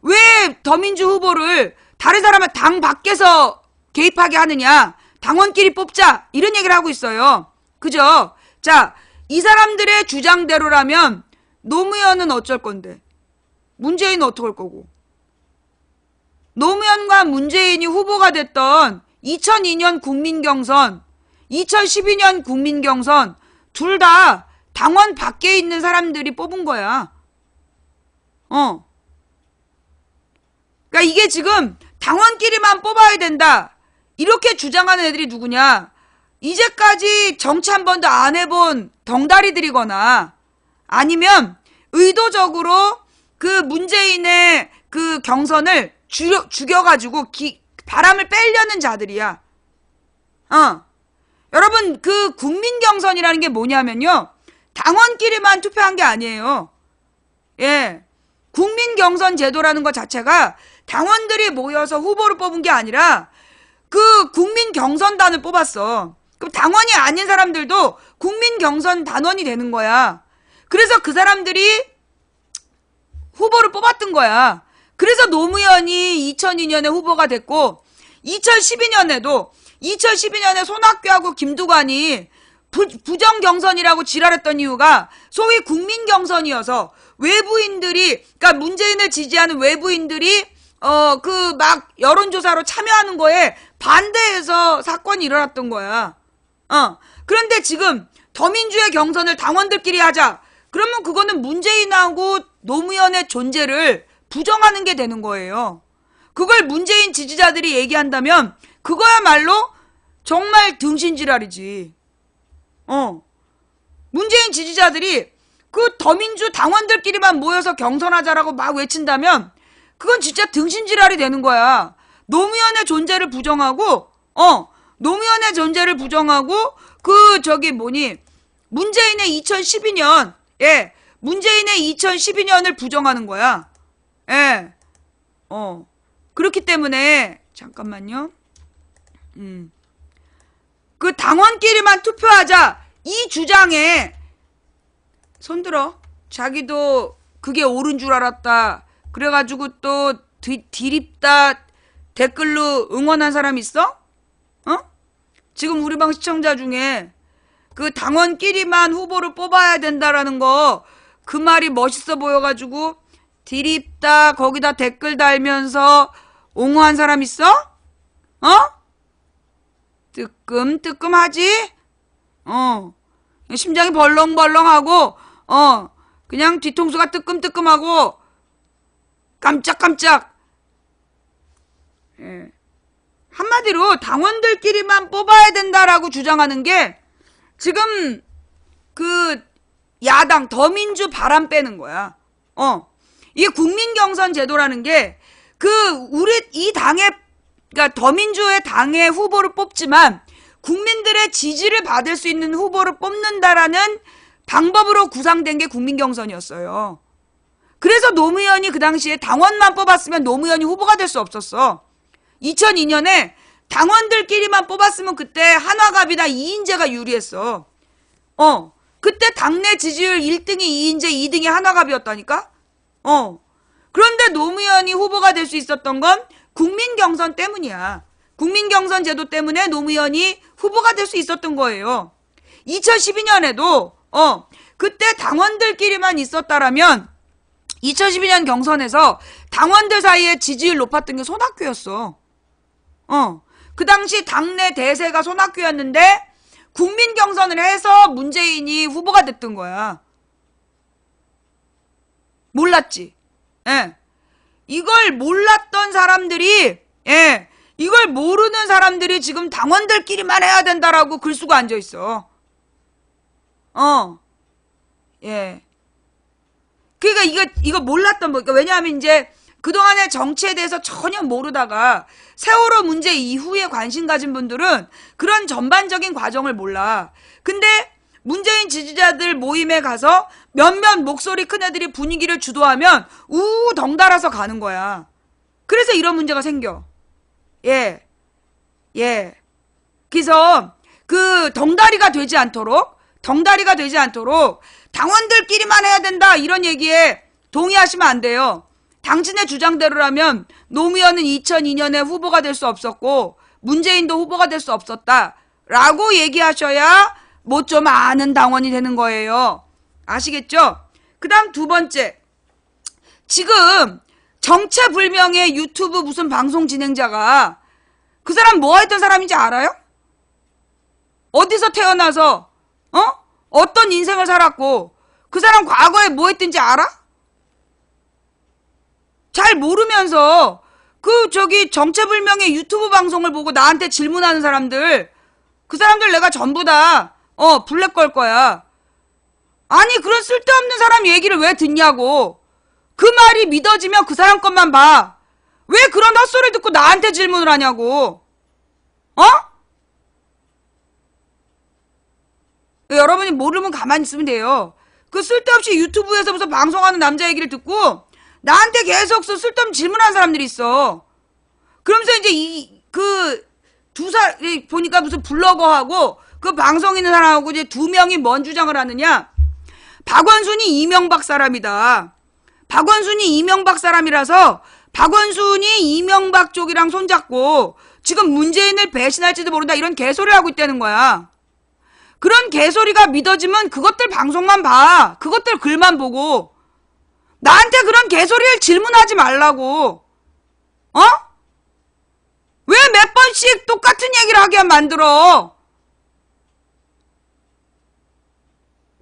왜 더민주 후보를 다른 사람은 당 밖에서 개입하게 하느냐? 당원끼리 뽑자. 이런 얘기를 하고 있어요. 그죠? 자, 이 사람들의 주장대로라면 노무현은 어쩔 건데? 문재인은 어떡할 거고? 노무현과 문재인이 후보가 됐던 2002년 국민경선, 2012년 국민경선 둘 다 당원 밖에 있는 사람들이 뽑은 거야. 그러니까 이게 지금 당원끼리만 뽑아야 된다. 이렇게 주장하는 애들이 누구냐? 이제까지 정치 한 번도 안 해본 덩다리들이거나 아니면 의도적으로 그 문재인의 그 경선을 죽여가지고 바람을 빼려는 자들이야. 여러분 그 국민경선이라는 게 뭐냐면요. 당원끼리만 투표한 게 아니에요. 예. 국민경선 제도라는 것 자체가 당원들이 모여서 후보를 뽑은 게 아니라 그 국민경선단을 뽑았어. 그럼 당원이 아닌 사람들도 국민경선 단원이 되는 거야. 그래서 그 사람들이 후보를 뽑았던 거야. 그래서 노무현이 2002년에 후보가 됐고 2012년에 손학규하고 김두관이 부정경선이라고 지랄했던 이유가 소위 국민경선이어서 외부인들이, 그러니까 문재인을 지지하는 외부인들이 그 막 여론조사로 참여하는 거에 반대해서 사건이 일어났던 거야. 그런데 지금 더민주의 경선을 당원들끼리 하자. 그러면 그거는 문재인하고 노무현의 존재를 부정하는 게 되는 거예요. 그걸 문재인 지지자들이 얘기한다면 그거야말로 정말 등신지랄이지. 문재인 지지자들이 그 더민주 당원들끼리만 모여서 경선하자라고 막 외친다면 그건 진짜 등신지랄이 되는 거야. 노무현의 존재를 부정하고 문재인의 2012년 문재인의 2012년을 부정하는 거야. 예. 그렇기 때문에 잠깐만요. 그 당원끼리만 투표하자 이 주장에 손들어. 자기도 그게 옳은 줄 알았다. 그래가지고 또 디립다 댓글로 응원한 사람 있어? 지금 우리 방 시청자 중에 그 당원끼리만 후보를 뽑아야 된다라는 거 그 말이 멋있어 보여가지고 디립다 거기다 댓글 달면서 옹호한 사람 있어? 뜨끔뜨끔하지? 심장이 벌렁벌렁하고 그냥 뒤통수가 뜨끔뜨끔하고 깜짝깜짝. 예. 한마디로 당원들끼리만 뽑아야 된다라고 주장하는 게 지금 그 야당 더민주 바람 빼는 거야. 이게 국민경선 제도라는 게 그 우리 이 당의, 그러니까 더민주의 당의 후보를 뽑지만 국민들의 지지를 받을 수 있는 후보를 뽑는다라는 방법으로 구상된 게 국민경선이었어요. 그래서 노무현이 그 당시에 당원만 뽑았으면 노무현이 후보가 될 수 없었어. 2002년에 당원들끼리만 뽑았으면 그때 한화갑이나 이인재가 유리했어. 그때 당내 지지율 1등이 이인재, 2등이 한화갑이었다니까? 그런데 노무현이 후보가 될 수 있었던 건 국민경선 때문이야. 국민경선 제도 때문에 노무현이 후보가 될 수 있었던 거예요. 2012년에도 그때 당원들끼리만 있었다라면 2012년 경선에서 당원들 사이에 지지율 높았던 게 손학규였어. 그 당시 당내 대세가 손학규였는데 국민 경선을 해서 문재인이 후보가 됐던 거야. 몰랐지? 예. 이걸 몰랐던 사람들이, 이걸 모르는 사람들이 지금 당원들끼리만 해야 된다라고 글 쓰고 앉아있어. 예. 그러니까 이거 몰랐던 거. 그러니까 왜냐하면 이제 그동안의 정치에 대해서 전혀 모르다가 세월호 문제 이후에 관심 가진 분들은 그런 전반적인 과정을 몰라. 근데 문재인 지지자들 모임에 가서 몇몇 목소리 큰 애들이 분위기를 주도하면 우 덩달아서 가는 거야. 그래서 이런 문제가 생겨. 예. 그래서 그 덩다리가 되지 않도록 당원들끼리만 해야 된다 이런 얘기에 동의하시면 안 돼요. 당신의 주장대로라면 노무현은 2002년에 후보가 될 수 없었고 문재인도 후보가 될 수 없었다 라고 얘기하셔야 뭐 좀 아는 당원이 되는 거예요. 아시겠죠? 그 다음 두 번째, 지금 정체불명의 유튜브 무슨 방송 진행자가 그 사람 뭐 했던 사람인지 알아요? 어디서 태어나서 어떤 인생을 살았고 그 사람 과거에 뭐 했든지 알아? 잘 모르면서 그 정체불명의 유튜브 방송을 보고 나한테 질문하는 사람들, 그 사람들 내가 전부 다 블랙 걸 거야. 아니 그런 쓸데없는 사람 얘기를 왜 듣냐고. 그 말이 믿어지면 그 사람 것만 봐. 왜 그런 헛소리 듣고 나한테 질문을 하냐고. 여러분이 모르면 가만히 있으면 돼요. 그 쓸데없이 유튜브에서 무슨 방송하는 남자 얘기를 듣고 나한테 계속 쓸데없는 질문하는 사람들이 있어. 그러면서 이제 보니까 무슨 블로거하고 그 방송 있는 사람하고 이제 두 명이 뭔 주장을 하느냐. 박원순이 이명박 사람이다. 박원순이 이명박 사람이라서 박원순이 이명박 쪽이랑 손잡고 지금 문재인을 배신할지도 모른다 이런 개소리를 하고 있다는 거야. 그런 개소리가 믿어지면 그것들 방송만 봐. 그것들 글만 보고. 나한테 그런 개소리를 질문하지 말라고. 왜 몇 번씩 똑같은 얘기를 하게 만들어?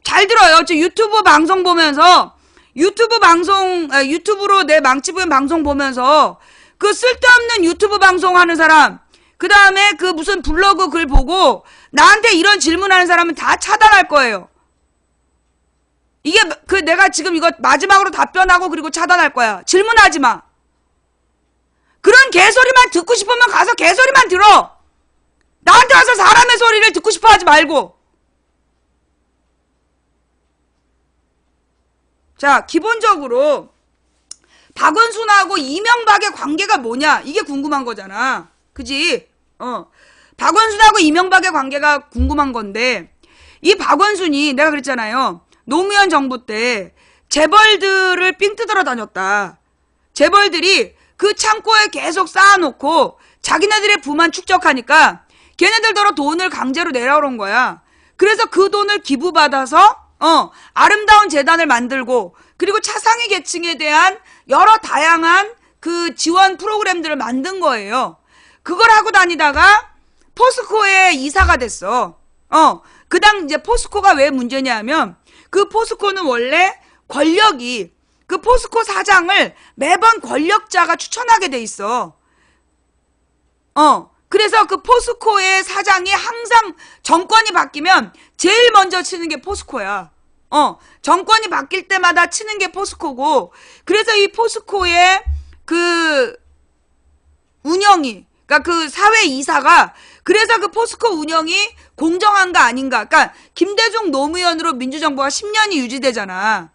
잘 들어요. 저 유튜브 방송 보면서 유튜브로 내 망치부연 방송 보면서 그 쓸데없는 유튜브 방송 하는 사람, 그 다음에 그 무슨 블로그 글 보고 나한테 이런 질문하는 사람은 다 차단할 거예요. 이게 내가 지금 이거 마지막으로 답변하고 그리고 차단할 거야. 질문하지 마. 그런 개소리만 듣고 싶으면 가서 개소리만 들어. 나한테 와서 사람의 소리를 듣고 싶어 하지 말고. 자, 기본적으로 박원순하고 이명박의 관계가 뭐냐 이게 궁금한 거잖아. 그지? 박원순하고 이명박의 관계가 궁금한 건데, 이 박원순이 내가 그랬잖아요. 노무현 정부 때 재벌들을 삥 뜯으러 다녔다. 재벌들이 그 창고에 계속 쌓아놓고 자기네들의 부만 축적하니까 걔네들더러 돈을 강제로 내려오는 거야. 그래서 그 돈을 기부받아서 아름다운 재단을 만들고, 그리고 차상위 계층에 대한 여러 다양한 그 지원 프로그램들을 만든 거예요. 그걸 하고 다니다가 포스코에 이사가 됐어. 이제 포스코가 왜 문제냐면, 그 포스코는 원래 권력이, 그 포스코 사장을 매번 권력자가 추천하게 돼 있어. 그래서 그 포스코의 사장이 항상 정권이 바뀌면 제일 먼저 치는 게 포스코야. 정권이 바뀔 때마다 치는 게 포스코고, 그래서 이 포스코의 그 운영이, 그러니까 그 사회 이사가, 그래서 그 포스코 운영이 공정한가 아닌가. 그러니까 김대중 노무현으로 민주정부가 10년이 유지되잖아.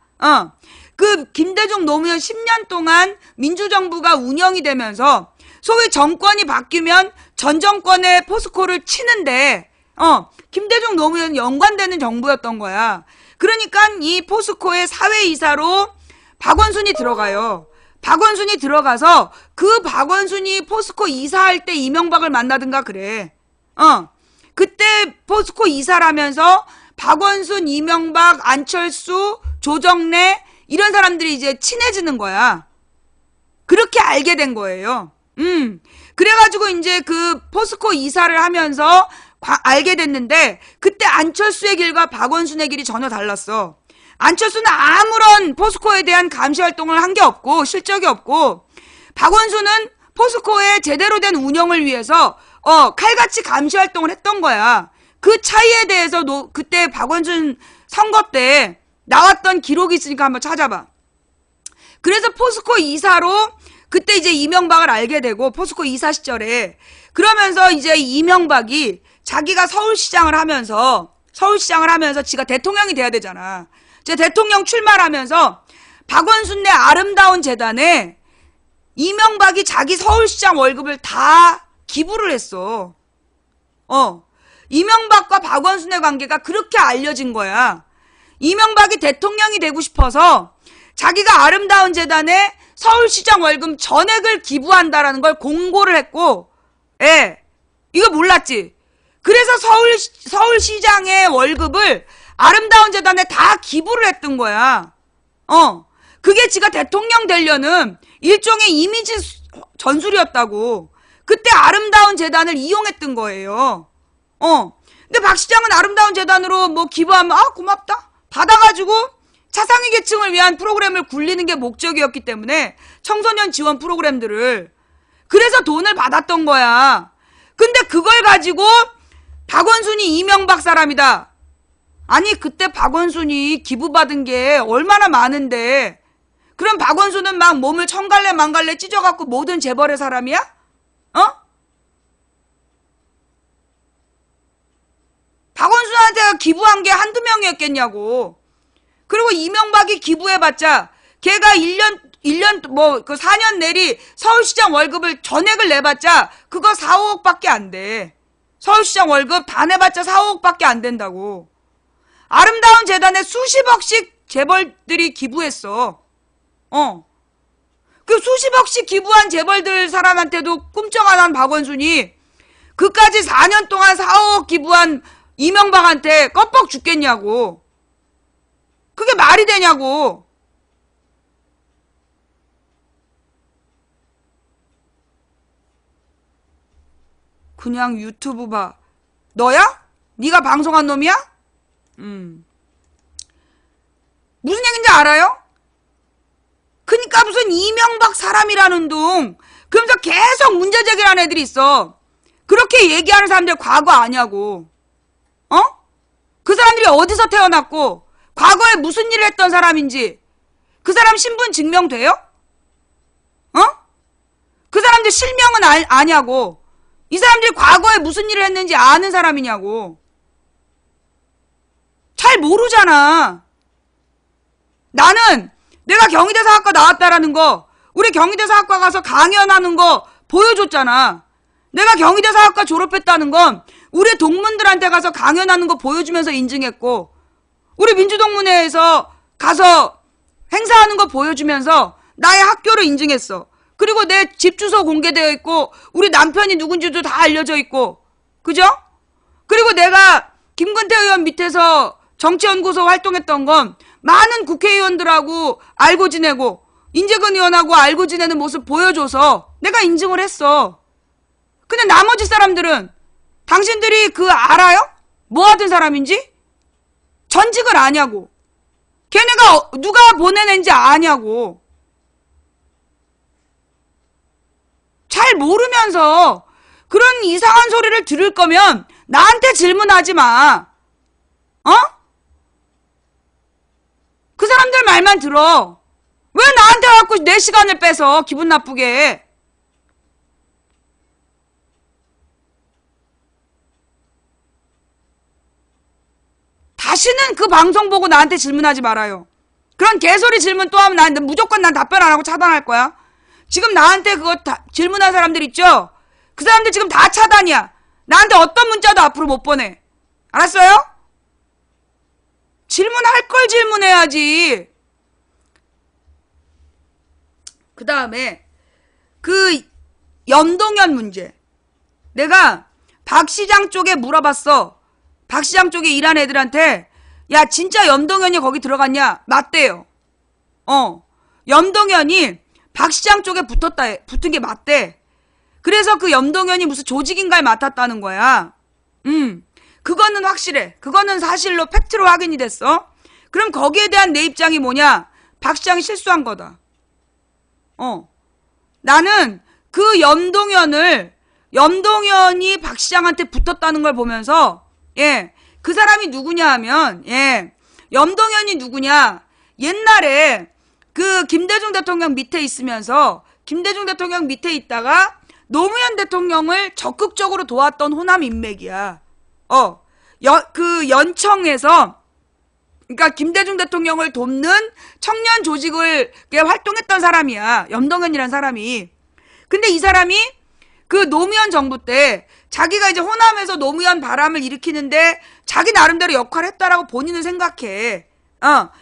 그 김대중 노무현 10년 동안 민주정부가 운영이 되면서 소위 정권이 바뀌면 전 정권의 포스코를 치는데, 김대중 노무현 연관되는 정부였던 거야. 그러니까 이 포스코의 사회이사로 박원순이 들어가요. 박원순이 들어가서 그 박원순이 포스코 이사할 때 이명박을 만나든가 그래. 그때 포스코 이사라면서 박원순, 이명박, 안철수, 조정래 이런 사람들이 이제 친해지는 거야. 그렇게 알게 된 거예요. 그래가지고 이제 그 포스코 이사를 하면서 알게 됐는데, 그때 안철수의 길과 박원순의 길이 전혀 달랐어. 안철수는 아무런 포스코에 대한 감시 활동을 한 게 없고 실적이 없고, 박원순은 포스코의 제대로 된 운영을 위해서 칼같이 감시 활동을 했던 거야. 그 차이에 대해서 그때 박원순 선거 때 나왔던 기록이 있으니까 한번 찾아봐. 그래서 포스코 이사로 그때 이제 이명박을 알게 되고, 포스코 이사 시절에, 그러면서 이제 이명박이 자기가 서울시장을 하면서 지가 대통령이 돼야 되잖아. 이제 대통령 출마를 하면서 박원순네 아름다운 재단에 이명박이 자기 서울시장 월급을 다 기부를 했어. 이명박과 박원순의 관계가 그렇게 알려진 거야. 이명박이 대통령이 되고 싶어서 자기가 아름다운 재단에 서울시장 월급 전액을 기부한다라는 걸 공고를 했고, 예, 이거 몰랐지? 그래서 서울시장의 월급을 아름다운 재단에 다 기부를 했던 거야. 그게 지가 대통령 되려는 일종의 이미지 전술이었다고. 그때 아름다운 재단을 이용했던 거예요. 근데 박 시장은 아름다운 재단으로 뭐 기부하면 고맙다 받아가지고 차상위 계층을 위한 프로그램을 굴리는 게 목적이었기 때문에 청소년 지원 프로그램들을 그래서 돈을 받았던 거야. 근데 그걸 가지고 박원순이 이명박 사람이다. 아니 그때 박원순이 기부받은 게 얼마나 많은데 그럼 박원순은 막 몸을 천갈래 만갈래 찢어갖고 모든 재벌의 사람이야? 박원순한테 기부한 게 한두 명이었겠냐고. 그리고 이명박이 기부해봤자 걔가 1년 뭐 그 4년 내리 서울시장 월급을 전액을 내봤자 그거 4, 5억밖에 안 돼. 서울시장 월급 다 내봤자 4, 5억밖에 안 된다고. 아름다운 재단에 수십억씩 재벌들이 기부했어. 그 수십억씩 기부한 재벌들 사람한테도 꿈쩍 안 한 박원순이 그까지 4년 동안 4, 5억 기부한 이명박한테 껌뻑 죽겠냐고. 그게 말이 되냐고. 그냥 유튜브 봐. 너야? 네가 방송한 놈이야? 무슨 얘기인지 알아요? 그니까 무슨 이명박 사람이라는 둥 그러면서 계속 문제 제기하는 애들이 있어. 그렇게 얘기하는 사람들 과거 아냐고. 그 사람들이 어디서 태어났고 과거에 무슨 일을 했던 사람인지 그 사람 신분 증명돼요? 그 사람들 실명은 아냐고. 이 사람들이 과거에 무슨 일을 했는지 아는 사람이냐고. 잘 모르잖아. 나는 내가 경희대 사학과 나왔다라는 거 우리 경희대 사학과 가서 강연하는 거 보여줬잖아. 내가 경희대 사학과 졸업했다는 건 우리 동문들한테 가서 강연하는 거 보여주면서 인증했고 우리 민주동문회에서 가서 행사하는 거 보여주면서 나의 학교를 인증했어. 그리고 내 집 주소 공개되어 있고 우리 남편이 누군지도 다 알려져 있고 그죠? 그리고 내가 김근태 의원 밑에서 정치연구소 활동했던 건 많은 국회의원들하고 알고 지내고 인재근 의원하고 알고 지내는 모습 보여줘서 내가 인증을 했어. 근데 나머지 사람들은 당신들이 알아요? 뭐 하던 사람인지? 전직을 아냐고. 걔네가 누가 보내낸지 아냐고. 잘 모르면서 그런 이상한 소리를 들을 거면 나한테 질문하지 마. 그 사람들 말만 들어. 왜 나한테 와갖고 내 시간을 뺏어 기분 나쁘게. 다시는 그 방송 보고 나한테 질문하지 말아요. 그런 개소리 질문 또 하면 난 무조건 난 답변 안 하고 차단할 거야. 지금 나한테 그거 질문한 사람들 있죠? 그 사람들 지금 다 차단이야. 나한테 어떤 문자도 앞으로 못 보내. 알았어요? 질문할 걸 질문해야지. 그 다음에 그 염동현 문제. 내가 박 시장 쪽에 물어봤어. 박 시장 쪽에 일한 애들한테 야 진짜 염동현이 거기 들어갔냐? 맞대요. 염동현이 박 시장 쪽에 붙은 게 맞대. 그래서 그 염동현이 무슨 조직인가를 맡았다는 거야. 그거는 확실해. 그거는 사실로 팩트로 확인이 됐어. 그럼 거기에 대한 내 입장이 뭐냐? 박 시장이 실수한 거다. 나는 그 염동현이 박 시장한테 붙었다는 걸 보면서 그 사람이 누구냐 하면 염동현이 누구냐? 옛날에 그 김대중 대통령 밑에 있으면서 김대중 대통령 밑에 있다가 노무현 대통령을 적극적으로 도왔던 호남 인맥이야. 그 연청에서 그러니까 김대중 대통령을 돕는 청년 조직을 활동했던 사람이야. 염동현이란 사람이. 근데 이 사람이 그 노무현 정부 때 자기가 이제 호남에서 노무현 바람을 일으키는데 자기 나름대로 역할을 했다라고 본인은 생각해.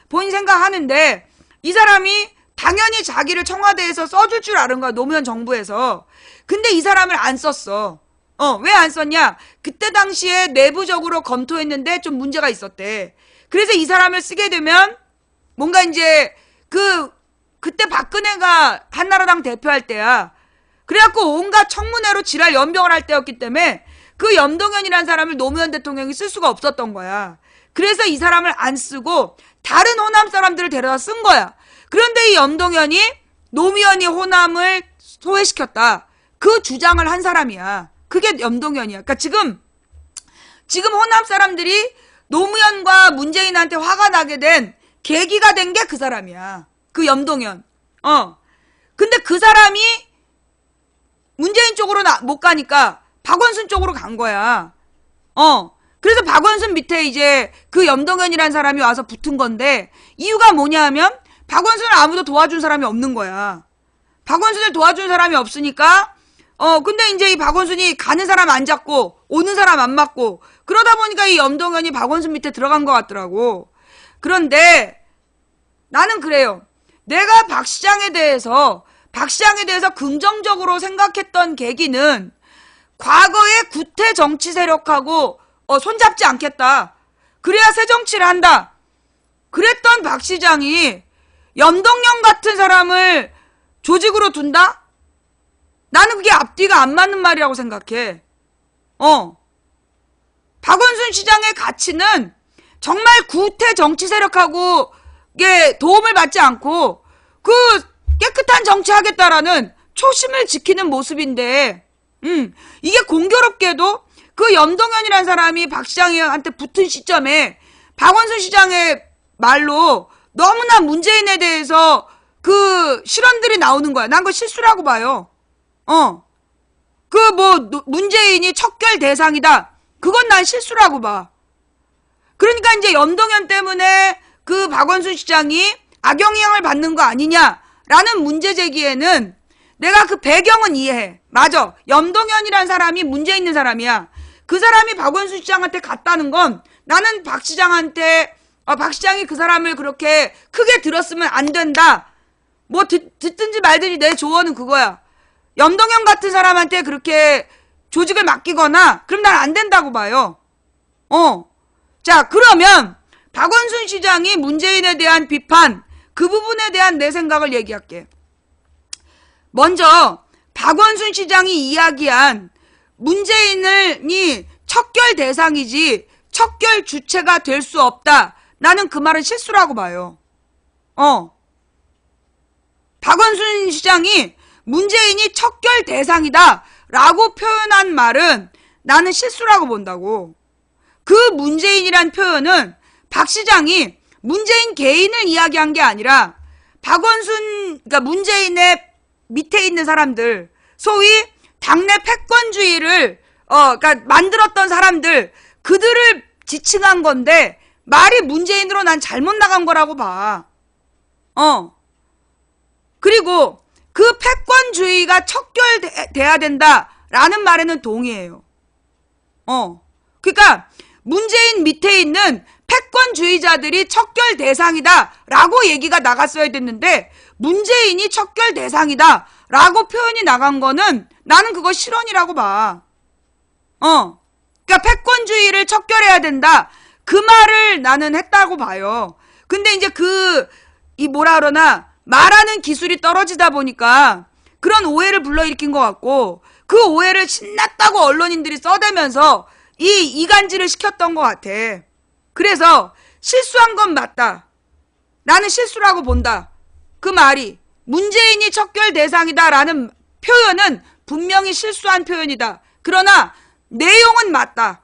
본인 생각하는데 이 사람이 당연히 자기를 청와대에서 써줄 줄 아는 거야, 노무현 정부에서. 근데 이 사람을 안 썼어. 왜 안 썼냐? 그때 당시에 내부적으로 검토했는데 좀 문제가 있었대. 그래서 이 사람을 쓰게 되면 뭔가 이제 그때 박근혜가 한나라당 대표할 때야. 그래갖고 온갖 청문회로 지랄 연병을 할 때였기 때문에 그 염동연이라는 사람을 노무현 대통령이 쓸 수가 없었던 거야. 그래서 이 사람을 안 쓰고 다른 호남 사람들을 데려다 쓴 거야. 그런데 이 염동연이 노무현이 호남을 소외시켰다. 그 주장을 한 사람이야. 그게 염동연이야. 그러니까 지금 호남 사람들이 노무현과 문재인한테 화가 나게 된 계기가 된 게 그 사람이야. 그 염동연. 근데 그 사람이 문재인 쪽으로 못 가니까 박원순 쪽으로 간 거야. 그래서 박원순 밑에 이제 그 염동연이라는 사람이 와서 붙은 건데, 이유가 뭐냐 하면 박원순을 아무도 도와준 사람이 없는 거야. 박원순을 도와준 사람이 없으니까 근데 이제 이 박원순이 가는 사람 안 잡고 오는 사람 안 맞고 그러다 보니까 이 염동연이 박원순 밑에 들어간 것 같더라고. 그런데 나는 그래요. 내가 박 시장에 대해서 긍정적으로 생각했던 계기는 과거의 구태 정치 세력하고 손잡지 않겠다. 그래야 새 정치를 한다. 그랬던 박 시장이 염동연 같은 사람을 조직으로 둔다? 나는 그게 앞뒤가 안 맞는 말이라고 생각해. 박원순 시장의 가치는 정말 구태 정치 세력하고 도움을 받지 않고 그 깨끗한 정치하겠다라는 초심을 지키는 모습인데, 이게 공교롭게도 그 염동연이라는 사람이 박 시장한테 붙은 시점에 박원순 시장의 말로 너무나 문재인에 대해서 그 실언들이 나오는 거야. 난 그거 실수라고 봐요. 문재인이 척결 대상이다. 그건 난 실수라고 봐. 그러니까 이제 염동연 때문에 그 박원순 시장이 악영향을 받는 거 아니냐라는 문제 제기에는 내가 그 배경은 이해해. 맞아. 염동연이란 사람이 문제 있는 사람이야. 그 사람이 박원순 시장한테 갔다는 건 나는 박 시장한테 박 시장이 그 사람을 그렇게 크게 들었으면 안 된다. 뭐 듣든지 말든지 내 조언은 그거야. 염동연 같은 사람한테 그렇게 조직을 맡기거나 그럼 난 안 된다고 봐요. 자, 그러면 박원순 시장이 문재인에 대한 비판, 그 부분에 대한 내 생각을 얘기할게. 먼저 박원순 시장이 이야기한 문재인이 척결 대상이지 척결 주체가 될 수 없다. 나는 그 말은 실수라고 봐요. 박원순 시장이 문재인이 척결 대상이다 라고 표현한 말은 나는 실수라고 본다고. 그 문재인이란 표현은 박 시장이 문재인 개인을 이야기한 게 아니라 그러니까 문재인의 밑에 있는 사람들, 소위 당내 패권주의를 그러니까 만들었던 사람들, 그들을 지칭한 건데 말이 문재인으로 난 잘못 나간 거라고 봐. 그리고 그 패권주의가 척결돼야 된다라는 말에는 동의해요. 그러니까 문재인 밑에 있는 패권주의자들이 척결 대상이다라고 얘기가 나갔어야 됐는데 문재인이 척결 대상이다라고 표현이 나간 거는 나는 그거 실언이라고 봐. 그러니까 패권주의를 척결해야 된다. 그 말을 나는 했다고 봐요. 근데 이제 뭐라 그러나 말하는 기술이 떨어지다 보니까 그런 오해를 불러일으킨 것 같고 그 오해를 신났다고 언론인들이 써대면서 이간질을 시켰던 것 같아. 그래서 실수한 건 맞다. 나는 실수라고 본다. 그 말이 문재인이 척결 대상이다라는 표현은 분명히 실수한 표현이다. 그러나 내용은 맞다.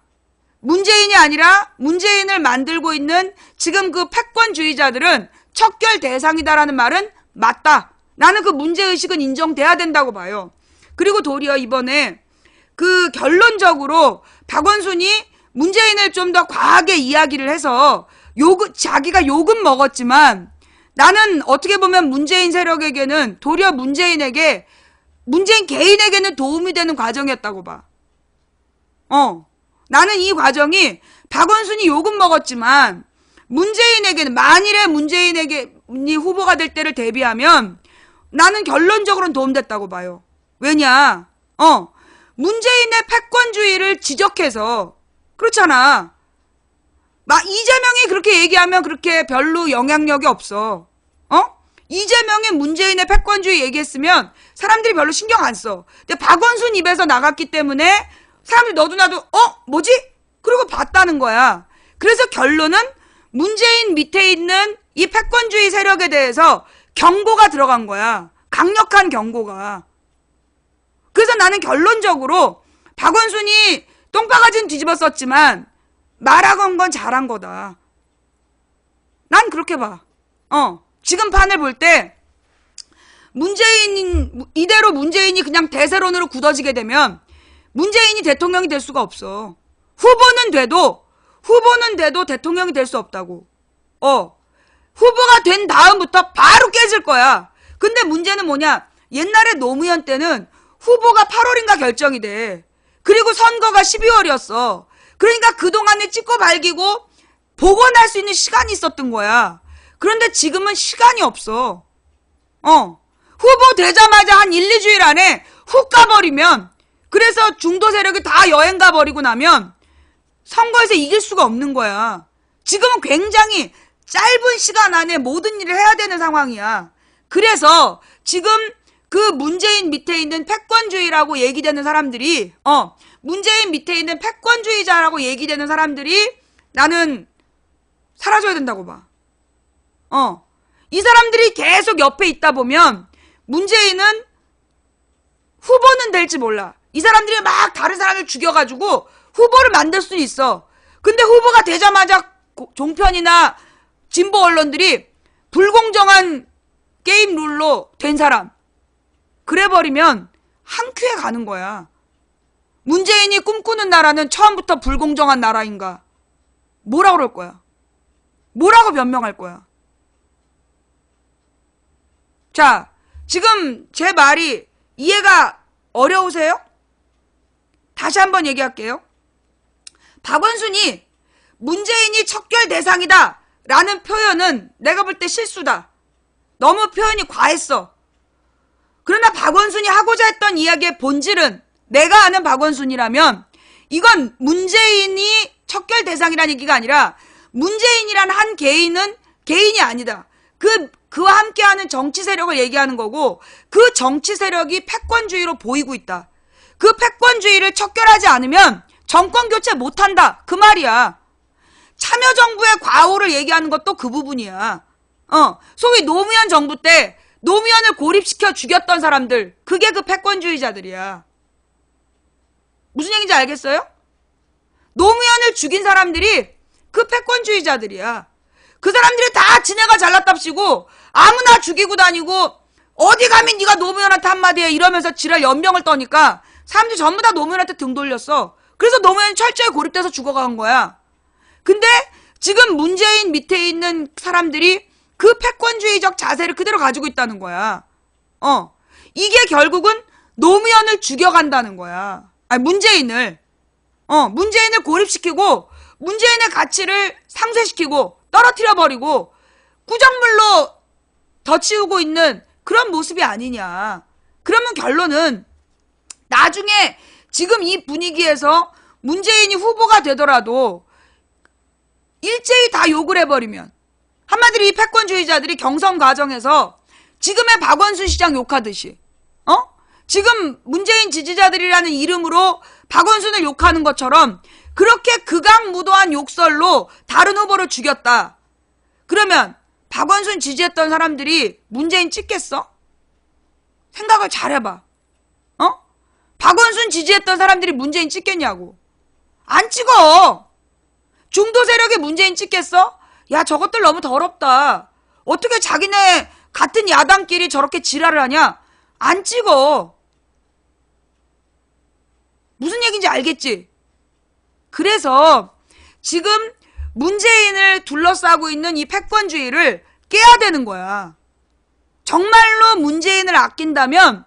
문재인이 아니라 문재인을 만들고 있는 지금 그 패권주의자들은 척결 대상이다라는 말은 맞다. 나는 그 문제의식은 인정돼야 된다고 봐요. 그리고 도리어 이번에 그 결론적으로 박원순이 문재인을 좀 더 과하게 이야기를 해서 자기가 욕은 먹었지만 나는 어떻게 보면 문재인 세력에게는 도리어 문재인 개인에게는 도움이 되는 과정이었다고 봐. 나는 이 과정이 박원순이 욕은 먹었지만 문재인에게는 만일에 문재인에게 문재인이 후보가 될 때를 대비하면 나는 결론적으로는 도움됐다고 봐요. 왜냐? 문재인의 패권주의를 지적해서 그렇잖아. 막 이재명이 그렇게 얘기하면 그렇게 별로 영향력이 없어. 이재명이 문재인의 패권주의 얘기했으면 사람들이 별로 신경 안 써. 근데 박원순 입에서 나갔기 때문에 사람들이 너도 나도 뭐지? 그리고 봤다는 거야. 그래서 결론은 문재인 밑에 있는 이 패권주의 세력에 대해서 경고가 들어간 거야. 강력한 경고가. 그래서 나는 결론적으로 박원순이 똥바가지는 뒤집어 썼지만 말하건 건 잘한 거다. 난 그렇게 봐. 지금 판을 볼 때 이대로 문재인이 그냥 대세론으로 굳어지게 되면 문재인이 대통령이 될 수가 없어. 후보는 돼도 대통령이 될 수 없다고. 후보가 된 다음부터 바로 깨질 거야. 근데 문제는 뭐냐? 옛날에 노무현 때는 후보가 8월인가 결정이 돼. 그리고 선거가 12월이었어. 그러니까 그동안에 찍고 발기고 복원할 수 있는 시간이 있었던 거야. 그런데 지금은 시간이 없어. 후보 되자마자 한 1, 2주일 안에 훅 가버리면, 그래서 중도 세력이 다 여행 가버리고 나면 선거에서 이길 수가 없는 거야. 지금은 굉장히 짧은 시간 안에 모든 일을 해야 되는 상황이야. 그래서 지금 그 문재인 밑에 있는 패권주의라고 얘기되는 사람들이, 문재인 밑에 있는 패권주의자라고 얘기되는 사람들이 나는 사라져야 된다고 봐. 이 사람들이 계속 옆에 있다 보면 문재인은 후보는 될지 몰라. 이 사람들이 막 다른 사람을 죽여가지고 후보를 만들 수 있어. 근데 후보가 되자마자 종편이나 진보 언론들이 불공정한 게임 룰로 된 사람, 그래버리면 한 큐에 가는 거야. 문재인이 꿈꾸는 나라는 처음부터 불공정한 나라인가? 뭐라 그럴 거야? 뭐라고 변명할 거야? 자, 지금 제 말이 이해가 어려우세요? 다시 한번 얘기할게요. 박원순이 문재인이 척결 대상이다 라는 표현은 내가 볼 때 실수다. 너무 표현이 과했어. 그러나 박원순이 하고자 했던 이야기의 본질은, 내가 아는 박원순이라면 이건 문재인이 척결 대상이라는 얘기가 아니라 문재인이란 한 개인은 개인이 아니다. 그와 함께하는 정치 세력을 얘기하는 거고, 그 정치 세력이 패권주의로 보이고 있다. 그 패권주의를 척결하지 않으면 정권 교체 못한다. 그 말이야. 참여정부의 과오를 얘기하는 것도 그 부분이야. 소위 노무현 정부 때 노무현을 고립시켜 죽였던 사람들, 그게 그 패권주의자들이야. 무슨 얘기인지 알겠어요? 노무현을 죽인 사람들이 그 패권주의자들이야. 그 사람들이 다 지네가 잘났답시고 아무나 죽이고 다니고, 어디 가면 네가 노무현한테 한마디 해 이러면서 지랄 연명을 떠니까 사람들이 전부 다 노무현한테 등 돌렸어. 그래서 노무현이 철저히 고립돼서 죽어간 거야. 근데 지금 문재인 밑에 있는 사람들이 그 패권주의적 자세를 그대로 가지고 있다는 거야. 이게 결국은 노무현을 죽여간다는 거야. 아니, 문재인을 고립시키고 문재인의 가치를 상쇄시키고 떨어뜨려버리고 구정물로 덧치우고 있는 그런 모습이 아니냐. 그러면 결론은 나중에 지금 이 분위기에서 문재인이 후보가 되더라도 일제히 다 욕을 해버리면, 한마디로 이 패권주의자들이 경선 과정에서 지금의 박원순 시장 욕하듯이, 지금 문재인 지지자들이라는 이름으로 박원순을 욕하는 것처럼 그렇게 극악무도한 욕설로 다른 후보를 죽였다. 그러면 박원순 지지했던 사람들이 문재인 찍겠어? 생각을 잘해봐. 박원순 지지했던 사람들이 문재인 찍겠냐고. 안 찍어. 중도 세력이 문재인 찍겠어? 야, 저것들 너무 더럽다. 어떻게 자기네 같은 야당끼리 저렇게 지랄을 하냐? 안 찍어. 무슨 얘기인지 알겠지? 그래서 지금 문재인을 둘러싸고 있는 이 패권주의를 깨야 되는 거야. 정말로 문재인을 아낀다면